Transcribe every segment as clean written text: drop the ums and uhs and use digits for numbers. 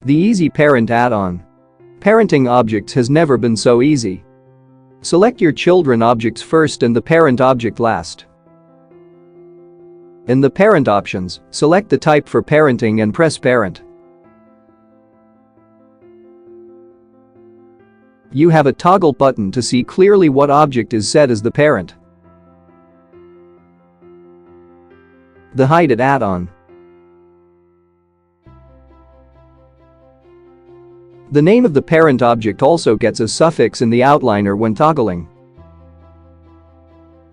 The Easy Parent add-on. Parenting objects has never been so easy. Select your children objects first and the parent object last. In the parent options, select the type for parenting and press parent. You have a toggle button to see clearly what object is set as the parent. The Hide It add-on. The name of the parent object also gets a suffix in the outliner when toggling.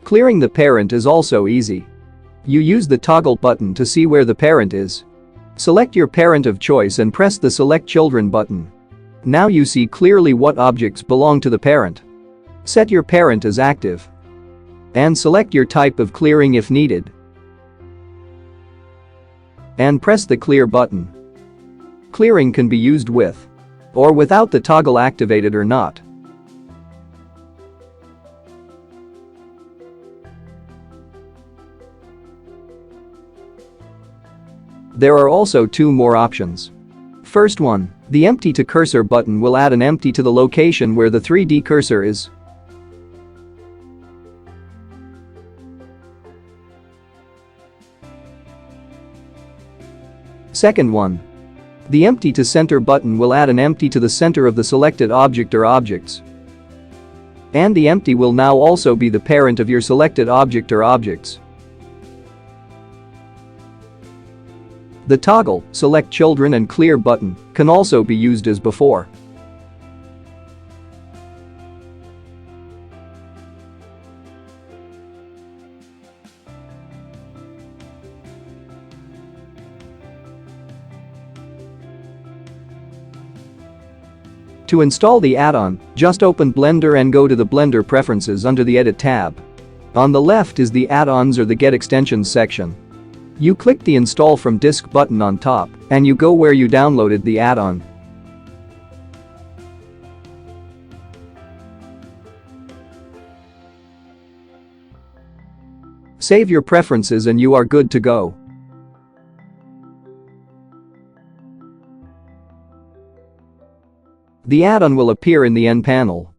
Clearing the parent is also easy. You use the toggle button to see where the parent is. Select your parent of choice and press the Select Children button. Now you see clearly what objects belong to the parent. Set your parent as active. And select your type of clearing if needed. And press the Clear button. Clearing can be used with or without the toggle activated or not. There are also two more options. First one, the Empty to Cursor button will add an empty to the location where the 3D cursor is. Second one, the Empty to Center button will add an empty to the center of the selected object or objects. And the empty will now also be the parent of your selected object or objects. The toggle, Select Children and Clear button can also be used as before. To install the add-on, just open Blender and go to the Blender Preferences under the Edit tab. On the left is the Add-ons or the Get Extensions section. You click the Install from Disk button on top, and you go where you downloaded the add-on. Save your preferences and you are good to go. The add-on will appear in the end panel.